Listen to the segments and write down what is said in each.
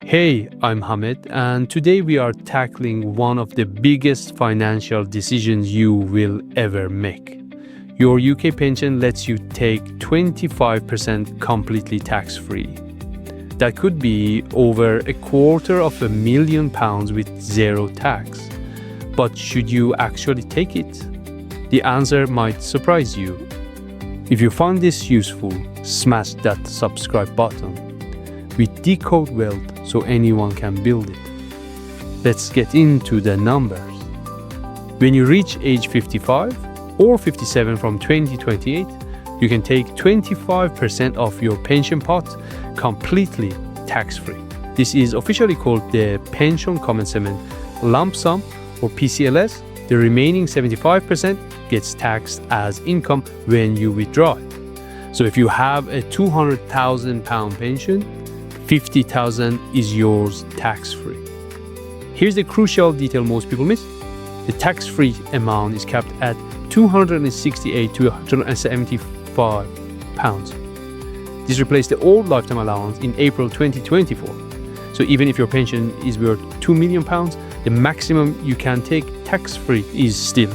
Hey, I'm Hamid, and today we are tackling one of the biggest financial decisions you will ever make. Your UK pension lets you take 25% completely tax-free. That could be over £250,000 with zero tax. But should you actually take it? The answer might surprise you. If you found this useful, smash that subscribe button. We decode wealth so anyone can build it. Let's get into the numbers. When you reach age 55 or 57 from 2028, you can take 25% of your pension pot completely tax-free. This is officially called the pension commencement lump sum or PCLS. The remaining 75% gets taxed as income when you withdraw it. So if you have a £200,000 pension, $50,000 is yours tax-free. Here's the crucial detail most people miss. The tax-free amount is capped at £268 to £175. This replaced the old lifetime allowance in April 2024. So even if your pension is worth £2 million, the maximum you can take tax-free is still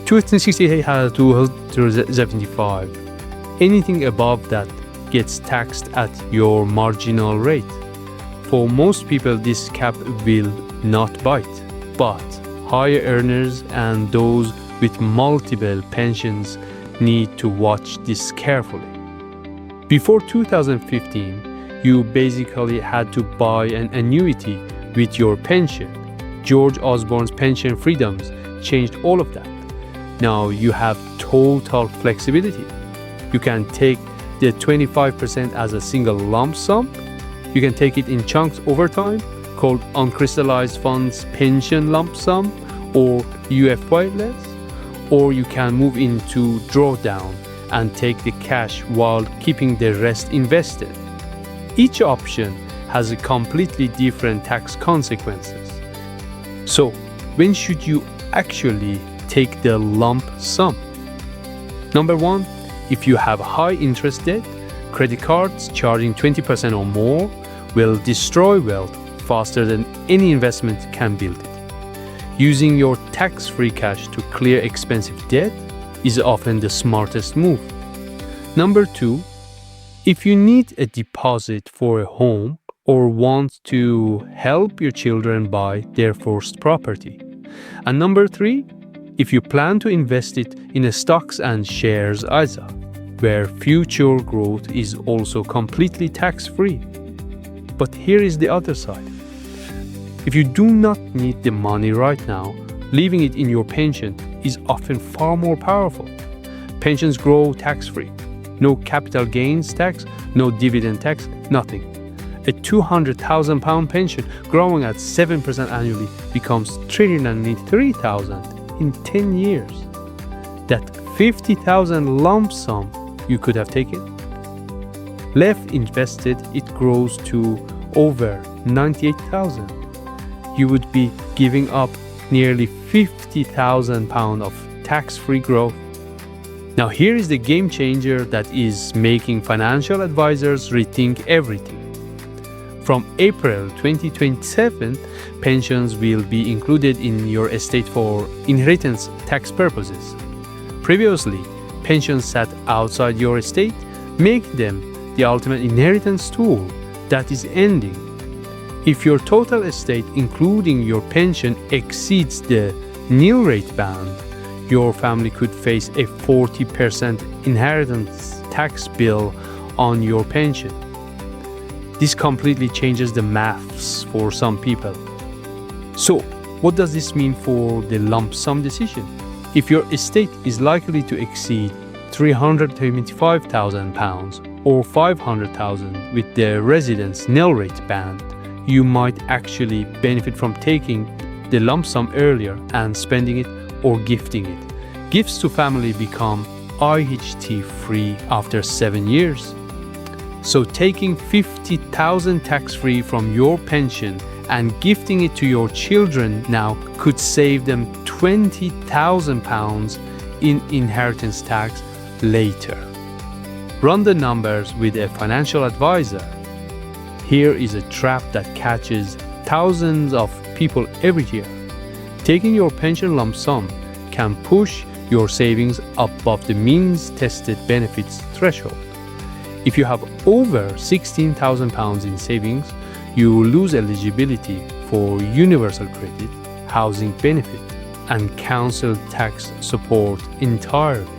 £268 to £175. Anything above that gets taxed at your marginal rate. For most people, this cap will not bite, but higher earners and those with multiple pensions need to watch this carefully. Before 2015, you basically had to buy an annuity with your pension. George Osborne's pension freedoms changed all of that. Now you have total flexibility. You can take the 25% as a single lump sum. You can take it in chunks over time, called uncrystallized funds pension lump sum or UFYLS, or you can move into drawdown and take the cash while keeping the rest invested. Each option has a completely different tax consequences. So, when should you actually take the lump sum? Number one, if you have high interest debt, credit cards charging 20% or more will destroy wealth faster than any investment can build it. Using your tax-free cash to clear expensive debt is often the smartest move. Number two, if you need a deposit for a home or want to help your children buy their first property. And number three, if you plan to invest it in stocks and shares ISA, where future growth is also completely tax-free. But here is the other side. If you do not need the money right now, leaving it in your pension is often far more powerful. Pensions grow tax-free. No capital gains tax, no dividend tax, nothing. A £200,000 pension growing at 7% annually becomes £303,000 in 10 years. That £50,000 lump sum you could have taken, left invested, it grows to over £98,000. You would be giving up nearly £50,000 of tax-free growth. Now here is the game changer that is making financial advisors rethink everything. From April 2027, pensions will be included in your estate for inheritance tax purposes. Previously, pensions sat outside your estate, make them the ultimate inheritance tool that is ending. If your total estate, including your pension, exceeds the nil rate band, your family could face a 40% inheritance tax bill on your pension. This completely changes the maths for some people. So, what does this mean for the lump sum decision? If your estate is likely to exceed £375,000 or £500,000 with the residence nil rate band, you might actually benefit from taking the lump sum earlier and spending it or gifting it. Gifts to family become IHT free after 7 years. So taking £50,000 tax-free from your pension and gifting it to your children now could save them £20,000 in inheritance tax later. Run the numbers with a financial advisor. Here is a trap that catches thousands of people every year. Taking your pension lump sum can push your savings above the means-tested benefits threshold. If you have over £16,000 in savings, you will lose eligibility for universal credit, housing benefit, and council tax support entirely.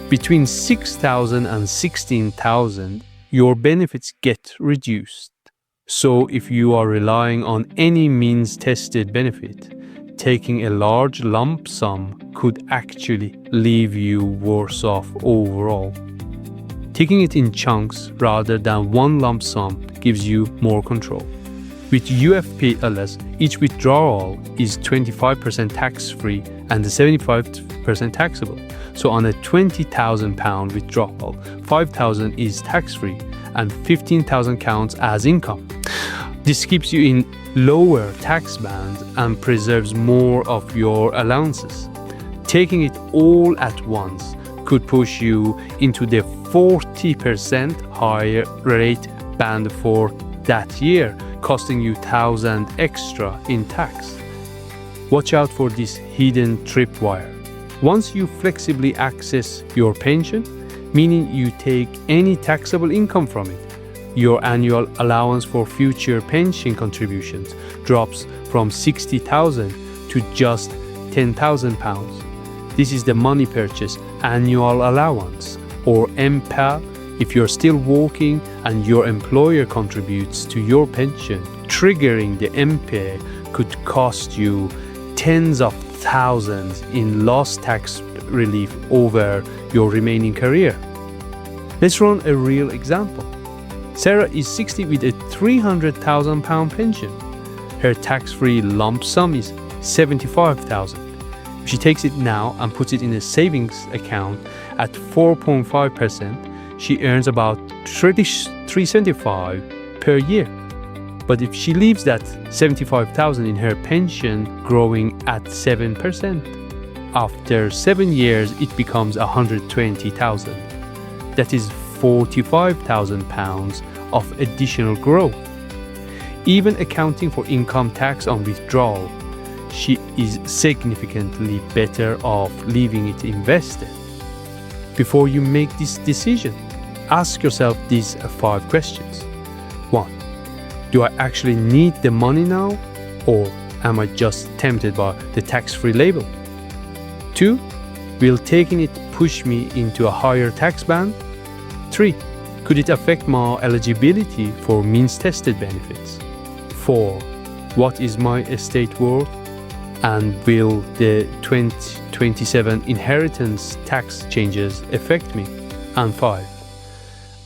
Between 6,000 and 16,000, your benefits get reduced. So if you are relying on any means-tested benefit, taking a large lump sum could actually leave you worse off overall. Taking it in chunks rather than one lump sum gives you more control. With UFPLS, each withdrawal is 25% tax-free and 75% taxable. So on a £20,000 withdrawal, £5,000 is tax-free and £15,000 counts as income. This keeps you in lower tax bands and preserves more of your allowances. Taking it all at once could push you into the 40% higher rate band for that year, costing you $1,000 extra in tax. Watch out for this hidden tripwire. Once you flexibly access your pension, meaning you take any taxable income from it, your annual allowance for future pension contributions drops from £60,000 to just £10,000. This is the money purchase annual allowance, or MPAL, if you're still working and your employer contributes to your pension. Triggering the MPA could cost you tens of thousands in lost tax relief over your remaining career. Let's run a real example. Sarah is 60 with a £300,000 pension. Her tax-free lump sum is £75,000. If she takes it now and puts it in a savings account at 4.5%, she earns about $375 per year. But if she leaves that $75,000 in her pension growing at 7%, after 7 years it becomes $120,000. That is £45,000 of additional growth. Even accounting for income tax on withdrawal, she is significantly better off leaving it invested. Before you make this decision, ask yourself these 5 questions. 1. Do I actually need the money now, or am I just tempted by the tax-free label? 2. Will taking it push me into a higher tax band? 3. Could it affect my eligibility for means-tested benefits? 4. What is my estate worth? And will the 2027 inheritance tax changes affect me? And 5.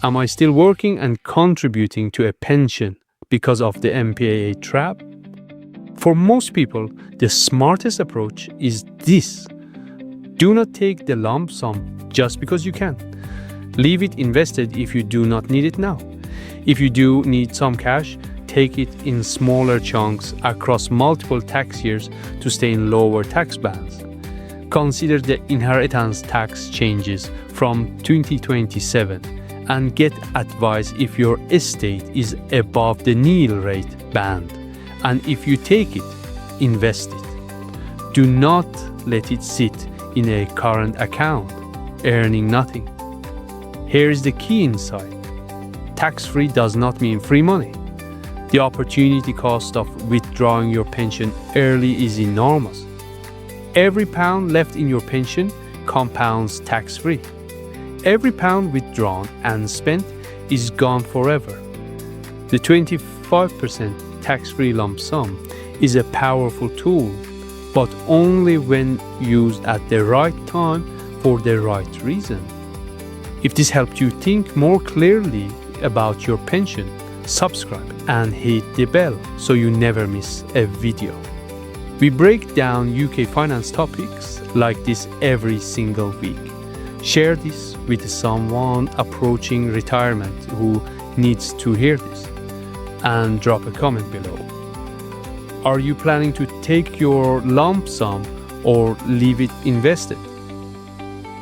Am I still working and contributing to a pension because of the MPAA trap? For most people, the smartest approach is this. Do not take the lump sum just because you can. Leave it invested if you do not need it now. If you do need some cash, take it in smaller chunks across multiple tax years to stay in lower tax bands. Consider the inheritance tax changes from 2027 and get advice if your estate is above the nil rate band. And if you take it, invest it. Do not let it sit in a current account, earning nothing. Here is the key insight. Tax-free does not mean free money. The opportunity cost of withdrawing your pension early is enormous. Every pound left in your pension compounds tax-free. Every pound withdrawn and spent is gone forever. The 25% tax-free lump sum is a powerful tool, but only when used at the right time for the right reason. If this helped you think more clearly about your pension, subscribe and hit the bell so you never miss a video. We break down UK finance topics like this every single week. Share this with someone approaching retirement who needs to hear this, and drop a comment below. Are you planning to take your lump sum or leave it invested?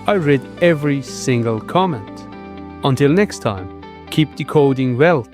I read every single comment. Until next time, keep decoding wealth.